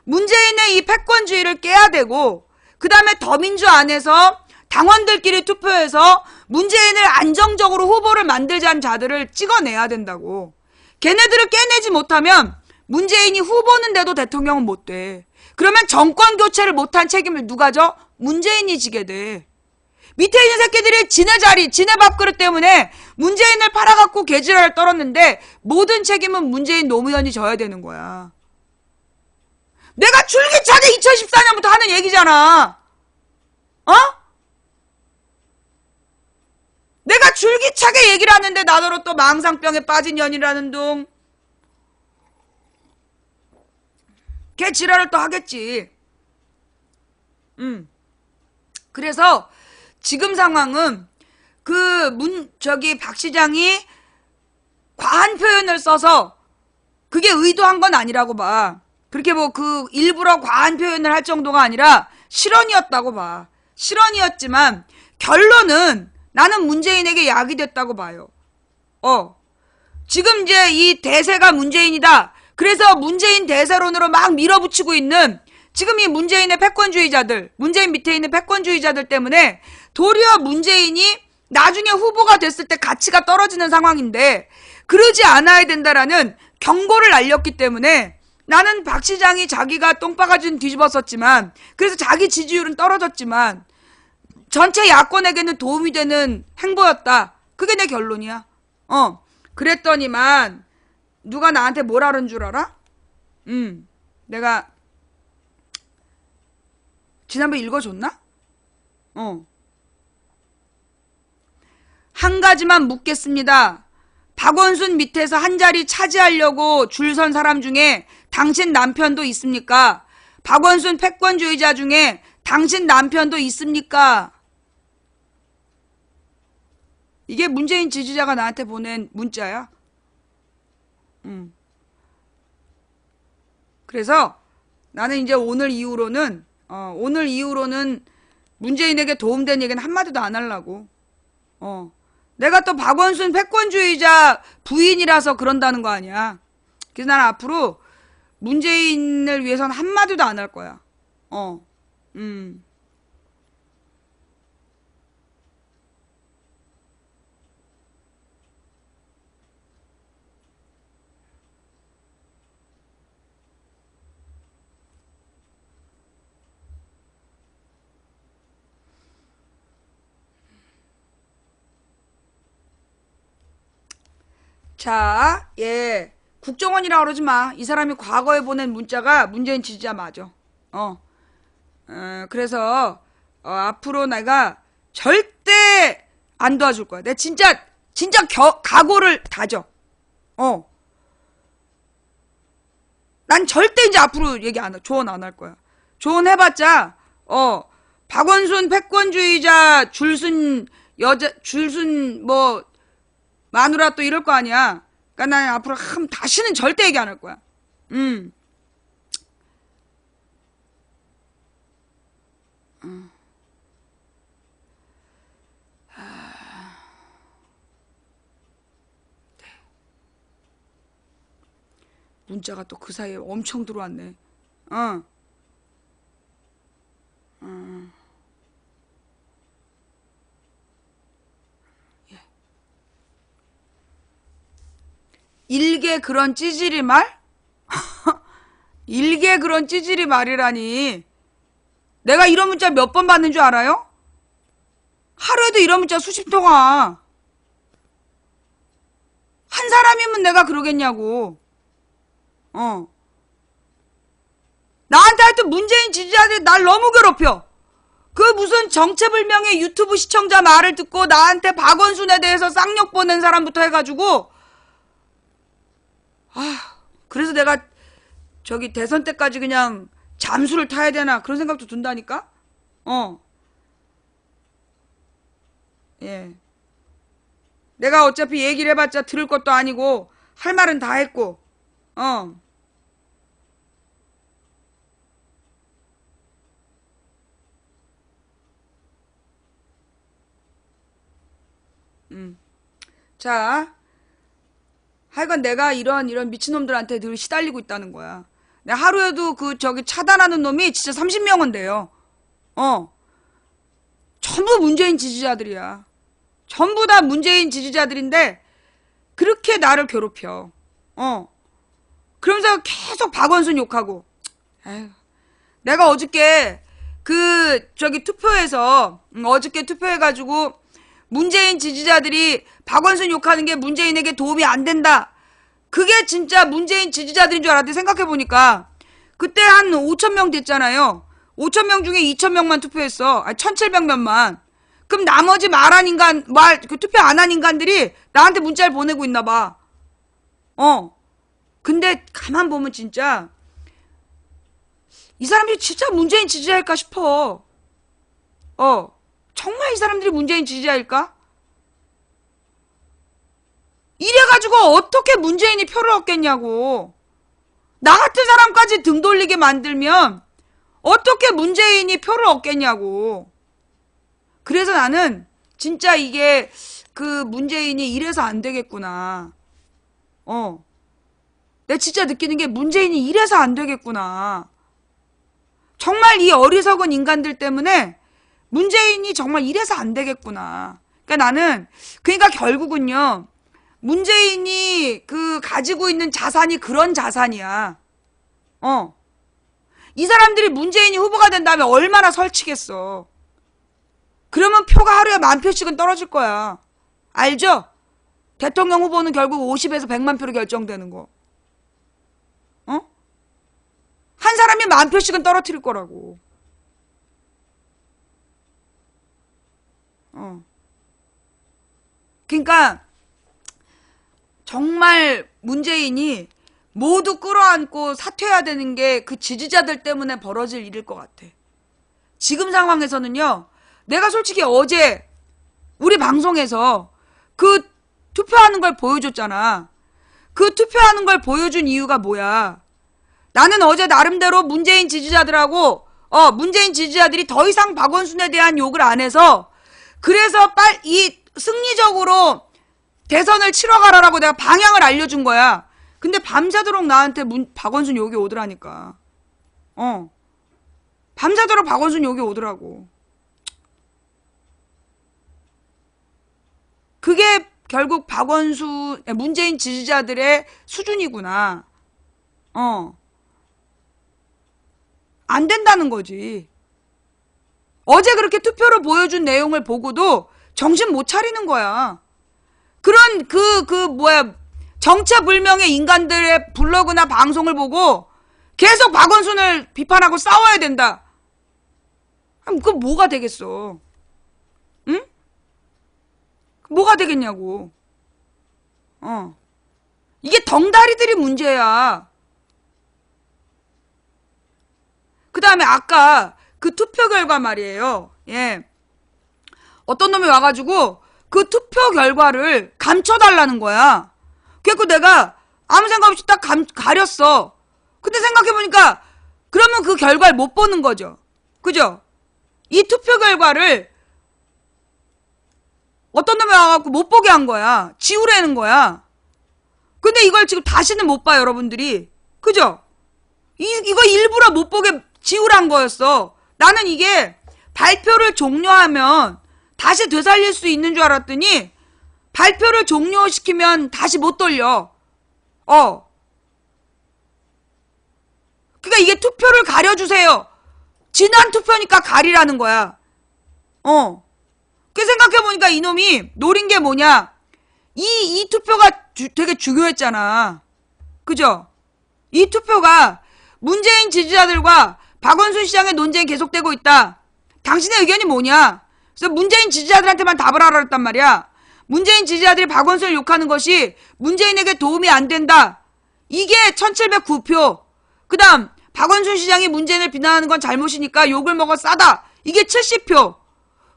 문재인의 이 패권주의를 깨야 되고, 그 다음에 더민주 안에서 당원들끼리 투표해서 문재인을 안정적으로 후보를 만들자는 자들을 찍어내야 된다고. 걔네들을 깨내지 못하면 문재인이 후보는 돼도 대통령은 못 돼. 그러면 정권 교체를 못한 책임을 누가 져? 문재인이 지게 돼. 밑에 있는 새끼들이 지네 자리, 지네 밥그릇 때문에 문재인을 팔아갖고 개지랄을 떨었는데 모든 책임은 문재인 노무현이 져야 되는 거야. 내가 줄기차게 2014년부터 하는 얘기잖아. 어? 내가 줄기차게 얘기를 하는데 나더러 또 망상병에 빠진 년이라는 둥. 걔 지랄을 또 하겠지. 그래서 지금 상황은 박 시장이 과한 표현을 써서 그게 의도한 건 아니라고 봐. 그렇게 뭐 일부러 과한 표현을 할 정도가 아니라 실언이었다고 봐. 실언이었지만 결론은 나는 문재인에게 약이 됐다고 봐요. 지금 이제 이 대세가 문재인이다. 그래서 문재인 대세론으로 막 밀어붙이고 있는 지금 이 문재인의 패권주의자들, 문재인 밑에 있는 패권주의자들 때문에 도리어 문재인이 나중에 후보가 됐을 때 가치가 떨어지는 상황인데 그러지 않아야 된다라는 경고를 날렸기 때문에 나는 박 시장이 자기가 똥바가지는 뒤집었었지만 그래서 자기 지지율은 떨어졌지만 전체 야권에게는 도움이 되는 행보였다. 그게 내 결론이야. 그랬더니만 누가 나한테 뭐라는 줄 알아? 내가 지난번 읽어줬나? 한 가지만 묻겠습니다. 박원순 밑에서 한 자리 차지하려고 줄 선 사람 중에 당신 남편도 있습니까? 박원순 패권주의자 중에 당신 남편도 있습니까? 이게 문재인 지지자가 나한테 보낸 문자야. 그래서 나는 이제 오늘 이후로는 문재인에게 도움된 얘기는 한마디도 안 하려고. 내가 또 박원순 패권주의자 부인이라서 그런다는 거 아니야. 그래서 난 앞으로 문재인을 위해서는 한마디도 안 할 거야. 자, 국정원이라 그러지 마. 이 사람이 과거에 보낸 문자가 문재인 지지자 맞아. 그래서 앞으로 내가 절대 안 도와줄 거야. 내가 진짜 각오를 다져. 난 절대 이제 앞으로 조언 안 할 거야. 조언해봤자 박원순 패권주의자 줄순 마누라 또 이럴 거 아니야. 그러니까 난 앞으로 다시는 절대 얘기 안 할 거야. 문자가 또 그 사이에 엄청 들어왔네. 일개 그런 찌질이 말? 일개 그런 찌질이 말이라니. 내가 이런 문자 몇 번 받는 줄 알아요? 하루에도 이런 문자 수십 통화. 한 사람이면 내가 그러겠냐고. 나한테 하여튼 문재인 지지자들이 날 너무 괴롭혀. 그 무슨 정체불명의 유튜브 시청자 말을 듣고 나한테 박원순에 대해서 쌍욕 보낸 사람부터 해가지고 그래서 내가 대선 때까지 그냥 잠수를 타야 되나 그런 생각도 든다니까? 내가 어차피 얘기를 해봤자 들을 것도 아니고 할 말은 다 했고 자, 하여간 내가 이런 미친놈들한테 늘 시달리고 있다는 거야. 내가 하루에도 차단하는 놈이 진짜 30명은 돼요. 전부 문재인 지지자들이야. 전부 다 문재인 지지자들인데 그렇게 나를 괴롭혀. 어. 그러면서 계속 박원순 욕하고. 에휴. 내가 어저께 투표해서 어저께 투표해가지고 문재인 지지자들이 박원순 욕하는 게 문재인에게 도움이 안 된다. 그게 진짜 문재인 지지자들인 줄 알았는데 생각해보니까 그때 한 5,000명 됐잖아요. 5,000명 중에 2,000명만 투표했어. 아니 1,700명만. 그럼 나머지 투표 안 한 인간들이 나한테 문자를 보내고 있나 봐. 근데 가만 보면 진짜 이 사람들이 진짜 문재인 지지자일까 싶어. 정말 이 사람들이 문재인 지지자일까? 이래가지고 어떻게 문재인이 표를 얻겠냐고. 나 같은 사람까지 등 돌리게 만들면 어떻게 문재인이 표를 얻겠냐고. 그래서 나는 진짜 이게 문재인이 이래서 안 되겠구나. 내가 진짜 느끼는 게 문재인이 이래서 안 되겠구나. 정말 이 어리석은 인간들 때문에 문재인이 정말 이래서 안 되겠구나. 그러니까 결국은요, 문재인이 가지고 있는 자산이 그런 자산이야. 이 사람들이 문재인이 후보가 된 다음에 얼마나 설치겠어. 그러면 표가 하루에 10,000표씩은 떨어질 거야. 알죠? 대통령 후보는 결국 50에서 100만 표로 결정되는 거. 한 사람이 10,000표씩은 떨어뜨릴 거라고. 그러니까 정말 문재인이 모두 끌어안고 사퇴해야 되는 게 그 지지자들 때문에 벌어질 일일 것 같아. 지금 상황에서는요, 내가 솔직히 어제 우리 방송에서 투표하는 걸 보여줬잖아. 투표하는 걸 보여준 이유가 뭐야? 나는 어제 나름대로 문재인 지지자들하고 문재인 지지자들이 더 이상 박원순에 대한 욕을 안 해서 그래서 승리적으로 대선을 치러가라라고 내가 방향을 알려준 거야. 근데 밤새도록 나한테 박원순 욕이 오더라니까. 밤새도록 박원순 욕이 오더라고. 그게 결국 문재인 지지자들의 수준이구나. 안 된다는 거지. 어제 그렇게 투표로 보여준 내용을 보고도 정신 못 차리는 거야. 그런 정체불명의 인간들의 블로그나 방송을 보고 계속 박원순을 비판하고 싸워야 된다. 그거 뭐가 되겠어? 응? 뭐가 되겠냐고. 이게 덩다리들이 문제야. 그 다음에 아까 투표 결과 말이에요. 예. 어떤 놈이 와가지고 투표 결과를 감춰달라는 거야. 그래서 내가 아무 생각 없이 딱 가렸어. 근데 생각해보니까 그러면 그 결과를 못 보는 거죠. 그죠? 이 투표 결과를 어떤 놈이 와갖고 못 보게 한 거야. 지우라는 거야. 근데 이걸 지금 다시는 못 봐, 여러분들이. 그죠? 이거 일부러 못 보게 지우란 거였어. 나는 이게 발표를 종료하면 다시 되살릴 수 있는 줄 알았더니 발표를 종료시키면 다시 못 돌려. 그러니까 이게 투표를 가려주세요. 지난 투표니까 가리라는 거야. 그 생각해보니까 이놈이 노린 게 뭐냐. 이 투표가 되게 중요했잖아. 그죠? 이 투표가 문재인 지지자들과 박원순 시장의 논쟁이 계속되고 있다. 당신의 의견이 뭐냐? 그래서 문재인 지지자들한테만 답을 하라 그랬단 말이야. 문재인 지지자들이 박원순을 욕하는 것이 문재인에게 도움이 안 된다. 이게 1,709표. 그 다음 박원순 시장이 문재인을 비난하는 건 잘못이니까 욕을 먹어 싸다. 이게 70표.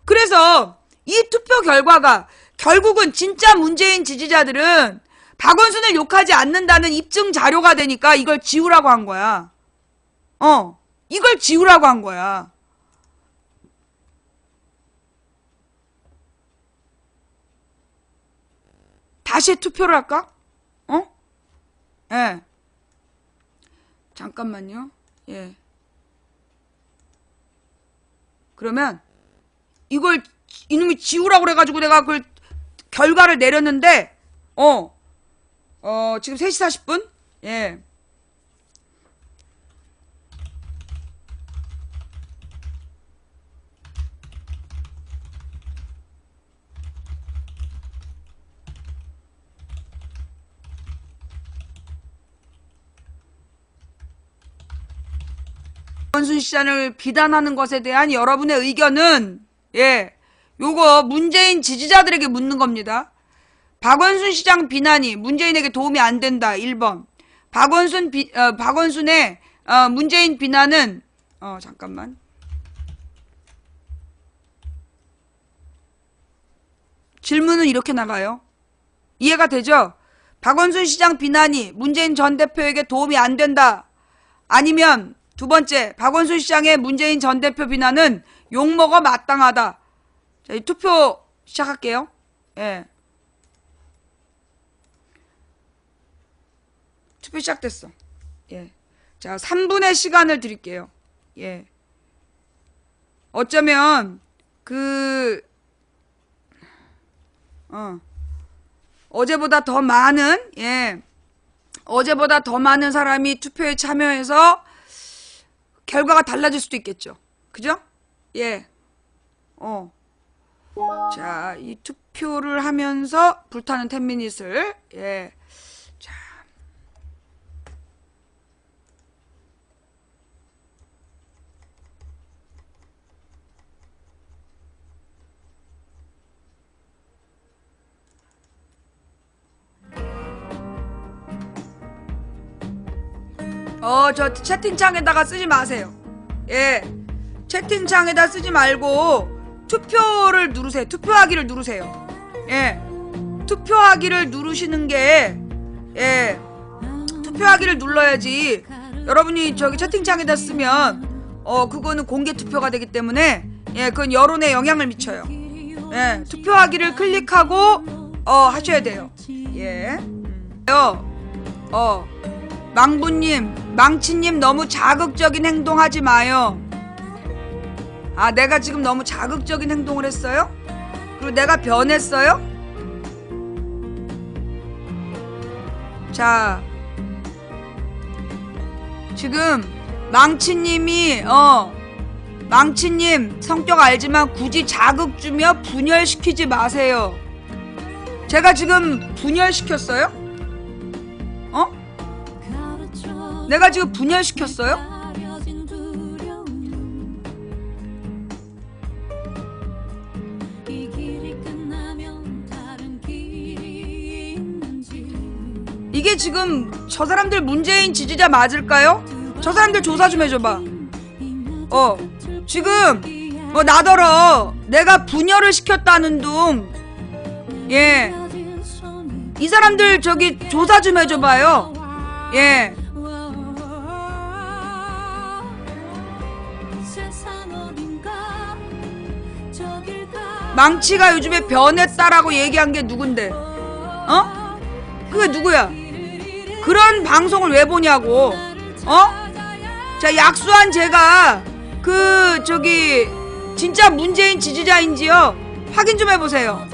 그래서 이 투표 결과가 결국은 진짜 문재인 지지자들은 박원순을 욕하지 않는다는 입증 자료가 되니까 이걸 지우라고 한 거야. 이걸 지우라고 한 거야. 다시 투표를 할까? 예. 잠깐만요. 예. 그러면 이걸 이놈이 지우라고 그래가지고 내가 그 결과를 내렸는데 지금 3시 40분? 예. 박원순 시장을 비난하는 것에 대한 여러분의 의견은 요거 문재인 지지자들에게 묻는 겁니다. 박원순 시장 비난이 문재인에게 도움이 안 된다. 1번. 박원순의 문재인 비난은 잠깐만. 질문은 이렇게 나가요. 이해가 되죠? 박원순 시장 비난이 문재인 전 대표에게 도움이 안 된다. 아니면 두 번째, 박원순 시장의 문재인 전 대표 비난은 욕먹어 마땅하다. 자, 이 투표 시작할게요. 예. 투표 시작됐어. 예. 자, 3분의 시간을 드릴게요. 예. 어쩌면, 어제보다 더 많은 사람이 투표에 참여해서 결과가 달라질 수도 있겠죠. 그죠? 예. 자, 이 투표를 하면서 불타는 10미닛을, 예. 자. 저 채팅창에다가 쓰지 마세요. 예. 채팅창에다 쓰지 말고 투표를 누르세요. 투표하기를 누르세요. 예. 투표하기를 누르시는 게, 예. 투표하기를 눌러야지. 여러분이 저기 채팅창에다 쓰면, 그거는 공개 투표가 되기 때문에, 예, 그건 여론에 영향을 미쳐요. 예. 투표하기를 클릭하고, 하셔야 돼요. 예. 망치님 너무 자극적인 행동하지 마요. 아, 내가 지금 너무 자극적인 행동을 했어요? 그리고 내가 변했어요? 자, 지금 망치님이 망치님 성격 알지만 굳이 자극 주며 분열시키지 마세요. 제가 지금 분열시켰어요? 내가 지금 분열시켰어요? 이게 지금 저 사람들 문재인 지지자 맞을까요? 저 사람들 조사 좀 해줘봐. 지금 나더러 내가 분열을 시켰다는 둥. 예. 이 사람들 저기 조사 좀 해줘봐요. 예. 망치가 요즘에 변했다라고 얘기한 게 누군데? 그게 누구야? 그런 방송을 왜 보냐고? 자, 약수한 제가 진짜 문재인 지지자인지요? 확인 좀 해보세요.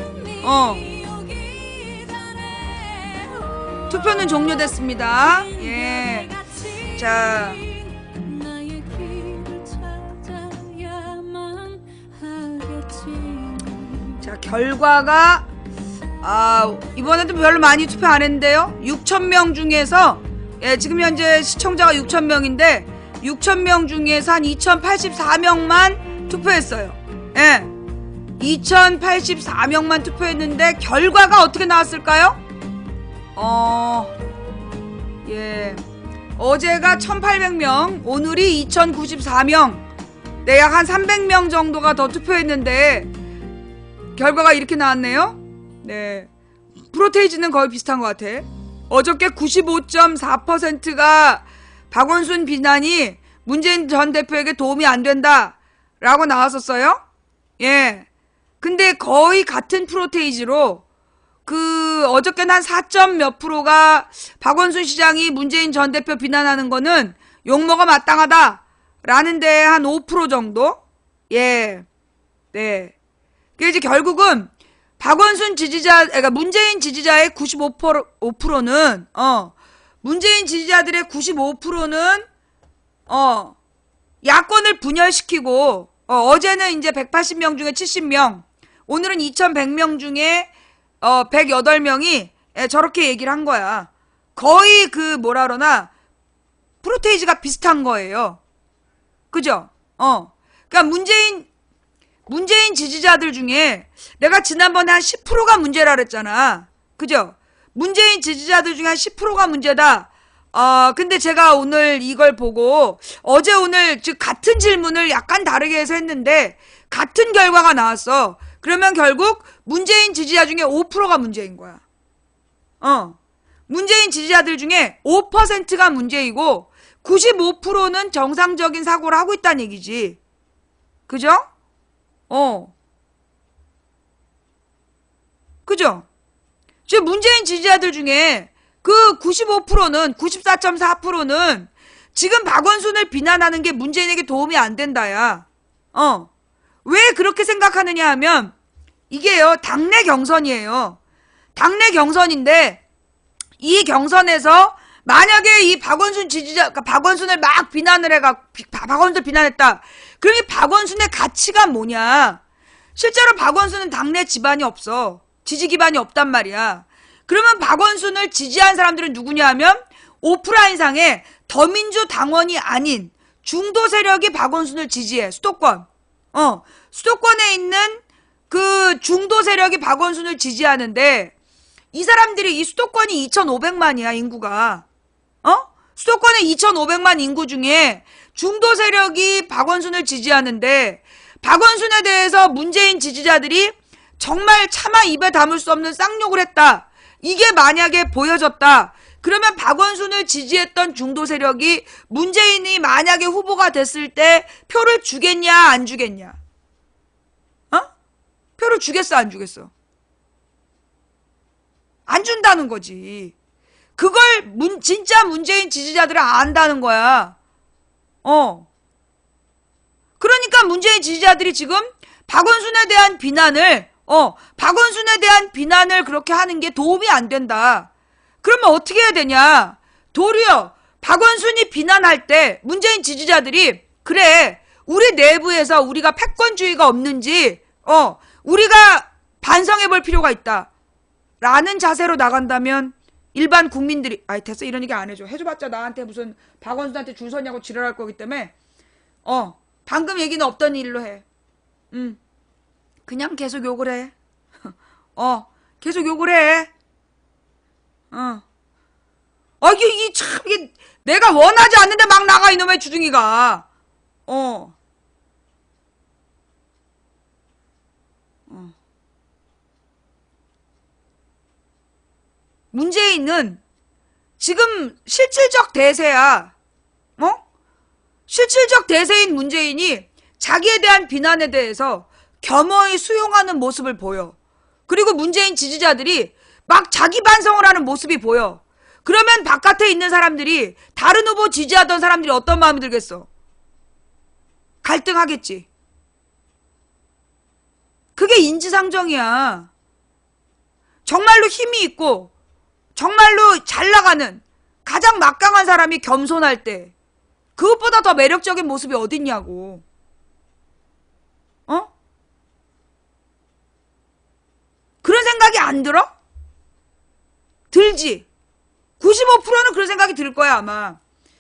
투표는 종료됐습니다. 예. 자. 자, 결과가 이번에도 별로 많이 투표 안 했는데요. 6,000명 중에서 지금 현재 시청자가 6,000명인데 6,000명 중에서 한 2,084명만 투표했어요. 예. 2,084명만 투표했는데 결과가 어떻게 나왔을까요? 예. 어제가 1,800명, 오늘이 2,094명. 네, 약 한 300명 정도가 더 투표했는데 결과가 이렇게 나왔네요. 네. 프로테이지는 거의 비슷한 것 같아. 어저께 95.4%가 박원순 비난이 문재인 전 대표에게 도움이 안 된다 라고 나왔었어요. 예. 근데 거의 같은 프로테이지로 어저께는 한 4점 몇 프로가 박원순 시장이 문재인 전 대표 비난하는 거는 욕먹어 마땅하다 라는데 한 5% 정도? 예. 네. 그게 이제 결국은 박원순 지지자, 그러니까 문재인 지지자의 95%는, 문재인 지지자들의 95%는, 야권을 분열시키고, 어제는 이제 180명 중에 70명, 오늘은 2100명 중에, 108명이 저렇게 얘기를 한 거야. 거의 그, 뭐라 그러나, 프로테이지가 비슷한 거예요. 그죠? 그러니까 문재인 지지자들 중에 내가 지난번에 한 10%가 문제라 그랬잖아. 그죠? 문재인 지지자들 중에 한 10%가 문제다. 근데 제가 오늘 이걸 보고 어제 오늘 즉 같은 질문을 약간 다르게 해서 했는데 같은 결과가 나왔어. 그러면 결국 문재인 지지자 중에 5%가 문제인 거야. 문재인 지지자들 중에 5%가 문제이고 95%는 정상적인 사고를 하고 있다는 얘기지. 그죠? 그죠? 지금 문재인 지지자들 중에 그 95%는, 94.4%는 지금 박원순을 비난하는 게 문재인에게 도움이 안 된다야. 왜 그렇게 생각하느냐 하면, 이게요, 당내 경선이에요. 당내 경선인데, 이 경선에서 만약에 이 박원순 지지자, 그러니까 박원순을 막 박원순을 비난했다. 그럼 이 박원순의 가치가 뭐냐? 실제로 박원순은 당내 지반이 없어. 지지 기반이 없단 말이야. 그러면 박원순을 지지한 사람들은 누구냐 하면 오프라인상에 더민주 당원이 아닌 중도 세력이 박원순을 지지해. 수도권. 수도권에 있는 그 중도 세력이 박원순을 지지하는데 이 사람들이 이 수도권이 2,500만이야, 인구가. 수도권에 2,500만 인구 중에 중도 세력이 박원순을 지지하는데 박원순에 대해서 문재인 지지자들이 정말 차마 입에 담을 수 없는 쌍욕을 했다. 이게 만약에 보여졌다. 그러면 박원순을 지지했던 중도 세력이 문재인이 만약에 후보가 됐을 때 표를 주겠냐 안 주겠냐? 표를 주겠어 안 주겠어? 안 준다는 거지. 그걸 진짜 문재인 지지자들은 안다는 거야. 그러니까 문재인 지지자들이 지금 박원순에 대한 비난을 그렇게 하는 게 도움이 안 된다. 그러면 어떻게 해야 되냐? 도리어 박원순이 비난할 때 문재인 지지자들이 그래, 우리 내부에서 우리가 패권주의가 없는지 우리가 반성해 볼 필요가 있다. 라는 자세로 나간다면 일반 국민들이 됐어, 이런 얘기 안 해줘. 해줘봤자 나한테 무슨 박원순한테 줄 서냐고 지랄할 거기 때문에 방금 얘기는 없던 일로 해. 그냥 계속 욕을 해. 계속 욕을 해. 이게 참, 이게 내가 원하지 않는데 막 나가, 이놈의 주둥이가. 문재인은 지금 실질적 대세야. 실질적 대세인 문재인이 자기에 대한 비난에 대해서 겸허히 수용하는 모습을 보여. 그리고 문재인 지지자들이 막 자기 반성을 하는 모습이 보여. 그러면 바깥에 있는 사람들이, 다른 후보 지지하던 사람들이 어떤 마음이 들겠어? 갈등하겠지. 그게 인지상정이야. 정말로 힘이 있고 정말로 잘 나가는 가장 막강한 사람이 겸손할 때 그것보다 더 매력적인 모습이 어딨냐고. 그런 생각이 안 들어? 들지. 95%는 그런 생각이 들 거야, 아마.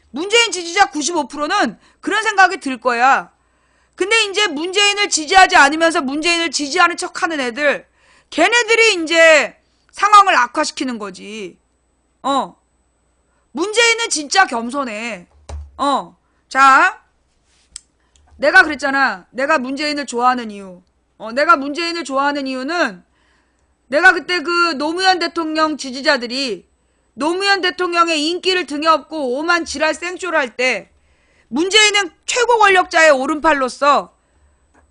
문재인 지지자 95%는 그런 생각이 들 거야. 근데 이제 문재인을 지지하지 않으면서 문재인을 지지하는 척 하는 애들, 걔네들이 이제 상황을 악화시키는 거지. 문재인은 진짜 겸손해. 자, 내가 그랬잖아. 내가 문재인을 좋아하는 이유. 내가 문재인을 좋아하는 이유는 내가 그때 그 노무현 대통령 지지자들이 노무현 대통령의 인기를 등에 업고 오만 지랄 생쇼를 할 때 문재인은 최고 권력자의 오른팔로서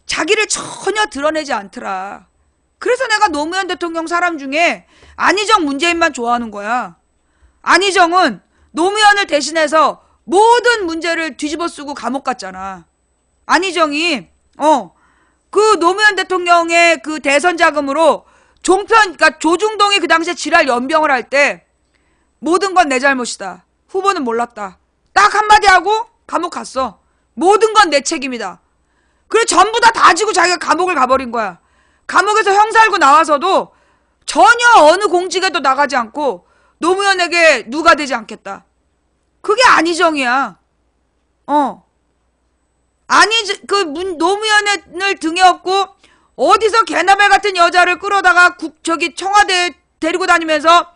자기를 전혀 드러내지 않더라. 그래서 내가 노무현 대통령 사람 중에 안희정, 문재인만 좋아하는 거야. 안희정은 노무현을 대신해서 모든 문제를 뒤집어 쓰고 감옥 갔잖아. 안희정이 그 노무현 대통령의 그 대선 자금으로 그러니까 조중동이 그 당시에 지랄 연병을 할 때 모든 건 내 잘못이다. 후보는 몰랐다. 딱 한마디 하고 감옥 갔어. 모든 건 내 책임이다. 그래 전부 다 지고 자기가 감옥을 가버린 거야. 감옥에서 형 살고 나와서도 전혀 어느 공직에도 나가지 않고 노무현에게 누가 되지 않겠다. 그게 안희정이야. 노무현을 등에 업고 어디서 개나발 같은 여자를 끌어다가 청와대에 데리고 다니면서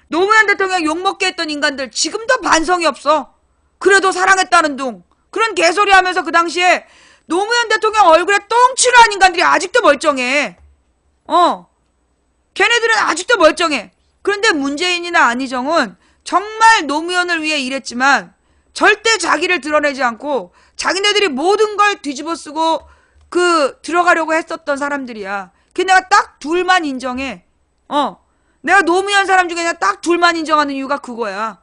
노무현 대통령 욕먹게 했던 인간들 지금도 반성이 없어. 그래도 사랑했다는 둥. 그런 개소리 하면서 그 당시에 노무현 대통령 얼굴에 똥칠을 한 인간들이 아직도 멀쩡해. 걔네들은 아직도 멀쩡해. 그런데 문재인이나 안희정은 정말 노무현을 위해 일했지만 절대 자기를 드러내지 않고 자기네들이 모든 걸 뒤집어 쓰고 들어가려고 했었던 사람들이야. 걔네가 딱 둘만 인정해. 내가 노무현 사람 중에 그냥 딱 둘만 인정하는 이유가 그거야.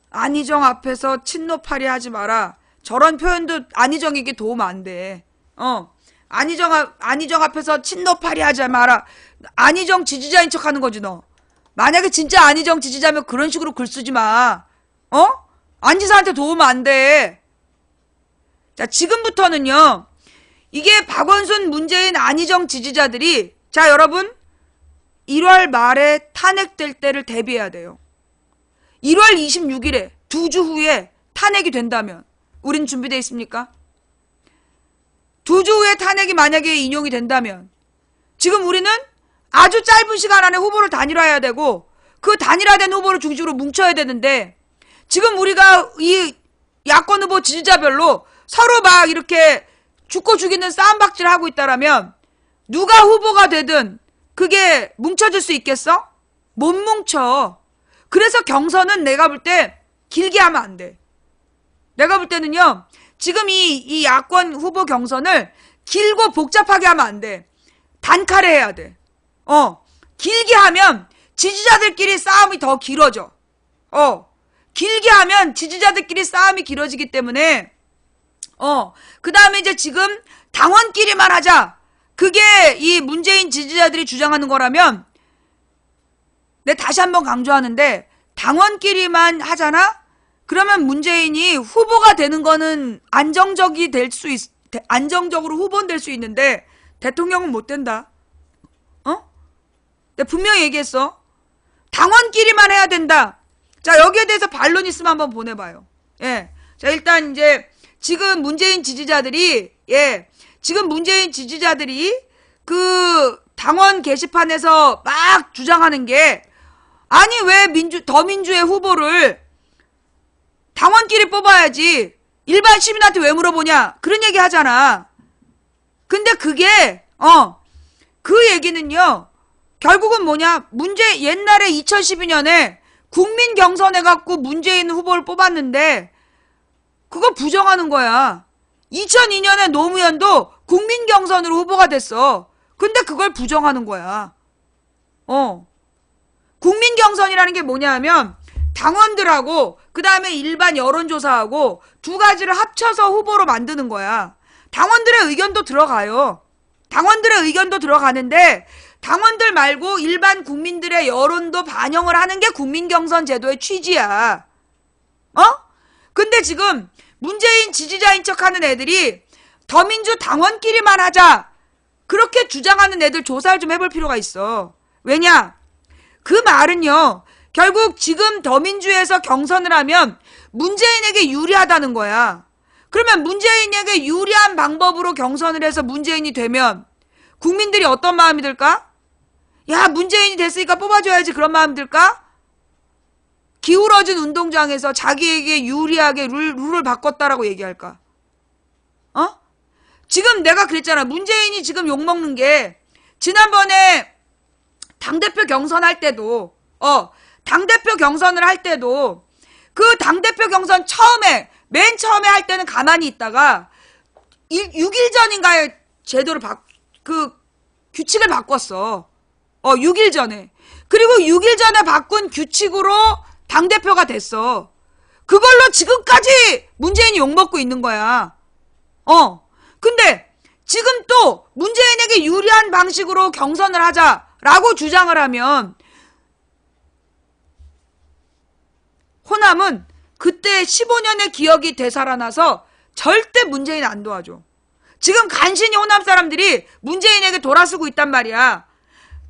안희정 앞에서 친노파리 하지 마라. 저런 표현도 안희정에게 도움 안 돼. 안희정 앞에서 친노파리 하지 마라. 안희정 지지자인 척 하는 거지, 너. 만약에 진짜 안희정 지지자면 그런 식으로 글 쓰지 마. 안지사한테 도움 안 돼. 자, 지금부터는요, 이게 박원순, 문재인, 안희정 지지자들이, 자, 여러분, 1월 말에 탄핵될 때를 대비해야 돼요. 1월 26일에, 2주 후에 탄핵이 된다면, 우린 준비되어 있습니까? 2주 후에 탄핵이 만약에 인용이 된다면, 지금 우리는 아주 짧은 시간 안에 후보를 단일화해야 되고, 그 단일화된 후보를 중심으로 뭉쳐야 되는데, 지금 우리가 이 야권 후보 지지자별로 서로 막 이렇게 죽고 죽이는 싸움박질을 하고 있다라면 누가 후보가 되든 그게 뭉쳐질 수 있겠어? 못 뭉쳐. 그래서 경선은 내가 볼 때 길게 하면 안 돼. 내가 볼 때는요, 지금 이 야권 후보 경선을 길고 복잡하게 하면 안 돼. 단칼에 해야 돼. 길게 하면 지지자들끼리 싸움이 더 길어져. 길게 하면 지지자들끼리 싸움이 길어지기 때문에 그 다음에 이제 지금 당원끼리만 하자. 그게 이 문재인 지지자들이 주장하는 거라면 내가 다시 한번 강조하는데 당원끼리만 하잖아? 그러면 문재인이 후보가 되는 거는 안정적으로 후보는 될 수 있는데 대통령은 못 된다. 내가 분명히 얘기했어. 당원끼리만 해야 된다. 자, 여기에 대해서 반론 있으면 한번 보내봐요. 예. 자, 일단 이제 지금 문재인 지지자들이 그 당원 게시판에서 막 주장하는 게, 아니 왜 더민주의 후보를 당원끼리 뽑아야지 일반 시민한테 왜 물어보냐, 그런 얘기 하잖아. 근데 그게 그 얘기는요, 결국은 뭐냐, 옛날에 2012년에 국민 경선해갖고 문재인 후보를 뽑았는데 그거 부정하는 거야. 2002년에 노무현도 국민 경선으로 후보가 됐어. 근데 그걸 부정하는 거야. 국민 경선이라는 게 뭐냐 하면 당원들하고 그 다음에 일반 여론조사하고 두 가지를 합쳐서 후보로 만드는 거야. 당원들의 의견도 들어가요. 당원들의 의견도 들어가는데 당원들 말고 일반 국민들의 여론도 반영을 하는 게 국민경선 제도의 취지야. 근데 지금 문재인 지지자인 척하는 애들이 더민주 당원끼리만 하자, 그렇게 주장하는 애들 조사를 좀 해볼 필요가 있어. 왜냐? 그 말은요, 결국 지금 더민주에서 경선을 하면 문재인에게 유리하다는 거야. 그러면 문재인에게 유리한 방법으로 경선을 해서 문재인이 되면 국민들이 어떤 마음이 들까? 야, 문재인이 됐으니까 뽑아줘야지, 그런 마음 들까? 기울어진 운동장에서 자기에게 유리하게 룰을 바꿨다라고 얘기할까? 지금 내가 그랬잖아. 문재인이 지금 욕먹는 게, 지난번에 당대표 경선할 때도, 당대표 경선을 할 때도, 그 당대표 경선 맨 처음에 할 때는 가만히 있다가, 6일 전인가에 제도를 규칙을 바꿨어. 6일 전에. 그리고 6일 전에 바꾼 규칙으로 당대표가 됐어. 그걸로 지금까지 문재인이 욕먹고 있는 거야. 근데 지금 또 문재인에게 유리한 방식으로 경선을 하자라고 주장을 하면 호남은 그때 15년의 기억이 되살아나서 절대 문재인 안 도와줘. 지금 간신히 호남 사람들이 문재인에게 돌아서고 있단 말이야.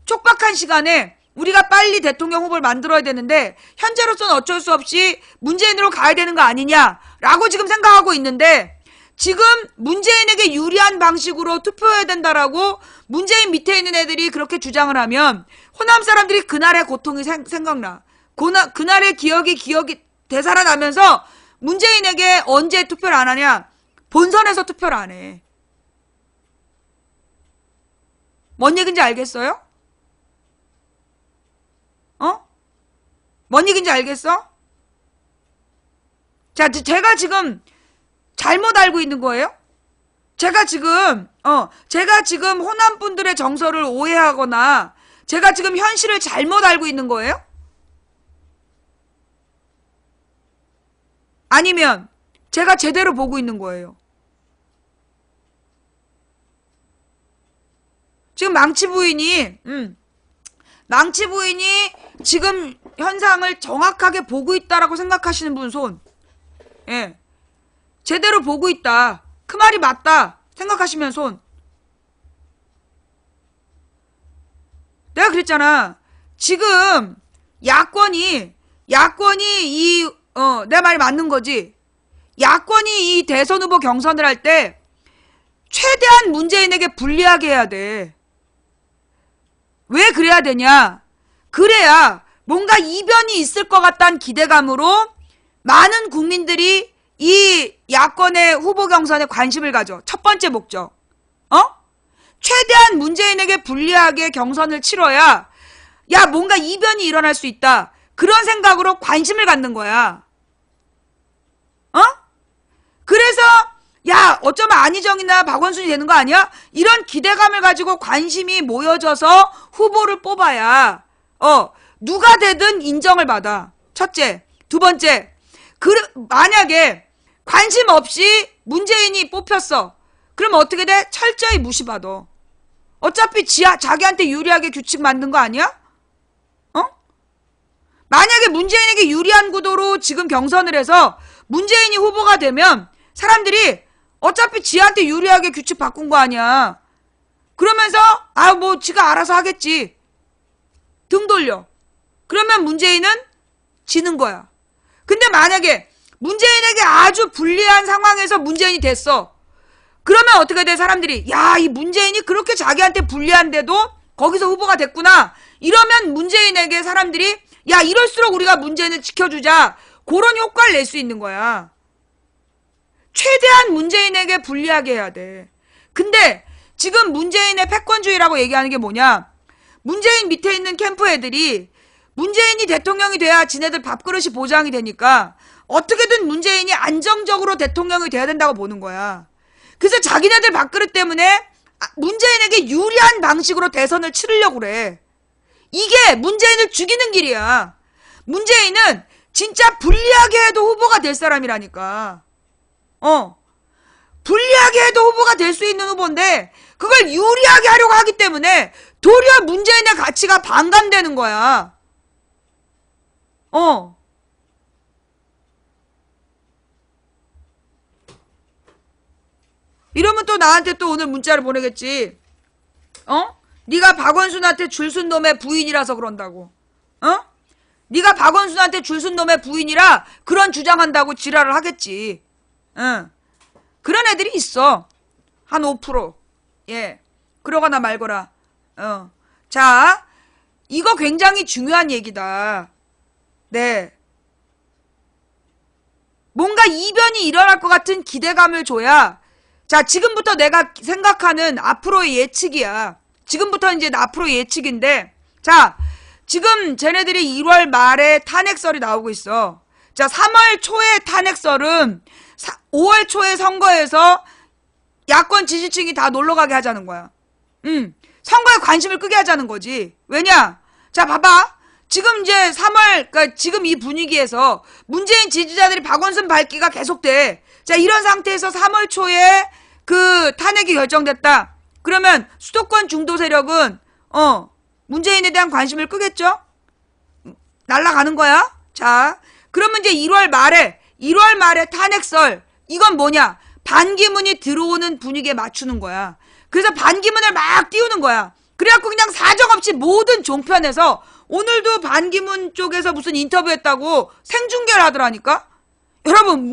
촉박한 시간에 우리가 빨리 대통령 후보를 만들어야 되는데 현재로서는 어쩔 수 없이 문재인으로 가야 되는 거 아니냐라고 지금 생각하고 있는데, 지금 문재인에게 유리한 방식으로 투표해야 된다라고 문재인 밑에 있는 애들이 그렇게 주장을 하면 호남 사람들이 그날의 고통이 생각나. 그날의 기억이 되살아나면서 문재인에게 언제 투표를 안 하냐? 본선에서 투표를 안 해. 뭔 얘기인지 알겠어요? 뭔 얘기인지 알겠어? 자, 제가 지금 잘못 알고 있는 거예요? 제가 지금 호남 분들의 정서를 오해하거나 제가 지금 현실을 잘못 알고 있는 거예요? 아니면 제가 제대로 보고 있는 거예요? 지금 망치 부인이 지금 현상을 정확하게 보고 있다라고 생각하시는 분 손. 예. 제대로 보고 있다. 그 말이 맞다. 생각하시면 손. 내가 그랬잖아. 지금 야권이 내 말이 맞는 거지. 야권이 이 대선 후보 경선을 할 때 최대한 문재인에게 불리하게 해야 돼. 왜 그래야 되냐? 그래야 뭔가 이변이 있을 것 같다는 기대감으로 많은 국민들이 이 야권의 후보 경선에 관심을 가져. 첫 번째 목적. 최대한 문재인에게 불리하게 경선을 치러야 뭔가 이변이 일어날 수 있다. 그런 생각으로 관심을 갖는 거야. 그래서 어쩌면 안희정이나 박원순이 되는 거 아니야? 이런 기대감을 가지고 관심이 모여져서 후보를 뽑아야 누가 되든 인정을 받아. 첫째. 두 번째. 만약에 관심 없이 문재인이 뽑혔어. 그럼 어떻게 돼? 철저히 무시받아. 어차피 자기한테 유리하게 규칙 만든 거 아니야? 만약에 문재인에게 유리한 구도로 지금 경선을 해서 문재인이 후보가 되면 사람들이 어차피 지한테 유리하게 규칙 바꾼 거 아니야. 그러면서 지가 알아서 하겠지. 등 돌려. 그러면 문재인은 지는 거야. 근데 만약에 문재인에게 아주 불리한 상황에서 문재인이 됐어. 그러면 어떻게 돼? 사람들이 이 문재인이 그렇게 자기한테 불리한데도 거기서 후보가 됐구나. 이러면 문재인에게 사람들이 이럴수록 우리가 문재인을 지켜주자. 그런 효과를 낼 수 있는 거야. 최대한 문재인에게 불리하게 해야 돼. 근데 지금 문재인의 패권주의라고 얘기하는 게 뭐냐? 문재인 밑에 있는 캠프 애들이 문재인이 대통령이 돼야 지네들 밥그릇이 보장이 되니까 어떻게든 문재인이 안정적으로 대통령이 돼야 된다고 보는 거야. 그래서 자기네들 밥그릇 때문에 문재인에게 유리한 방식으로 대선을 치르려고 그래. 이게 문재인을 죽이는 길이야. 문재인은 진짜 불리하게 해도 후보가 될 사람이라니까. 불리하게 해도 후보가 될 수 있는 후보인데 그걸 유리하게 하려고 하기 때문에 도리어 문재인의 가치가 반감되는 거야. 이러면 또 나한테 또 오늘 문자를 보내겠지. 네가 박원순한테 줄 쓴 놈의 부인이라서 그런다고. 네가 박원순한테 줄 쓴 놈의 부인이라 그런 주장한다고 지랄을 하겠지. 그런 애들이 있어. 한 5%. 예. 그러거나 말거나. 자, 이거 굉장히 중요한 얘기다. 네. 뭔가 이변이 일어날 것 같은 기대감을 줘야, 자, 지금부터 내가 생각하는 앞으로의 예측이야. 지금부터 이제 앞으로의 예측인데, 자, 지금 쟤네들이 1월 말에 탄핵설이 나오고 있어. 자, 3월 초에 탄핵설은 5월 초에 선거에서 야권 지지층이 다 놀러가게 하자는 거야. 선거에 관심을 끄게 하자는 거지. 왜냐? 자, 봐봐. 지금 이제 3월, 그러니까 지금 이 분위기에서 문재인 지지자들이 박원순 밟기가 계속돼. 자, 이런 상태에서 3월 초에 그 탄핵이 결정됐다. 그러면 수도권 중도 세력은 문재인에 대한 관심을 끄겠죠? 날아가는 거야. 자, 그러면 이제 1월 말에 탄핵설, 이건 뭐냐? 반기문이 들어오는 분위기에 맞추는 거야. 그래서 반기문을 막 띄우는 거야. 그래갖고 그냥 사정없이 모든 종편에서 오늘도 반기문 쪽에서 무슨 인터뷰했다고 생중계를 하더라니까? 여러분,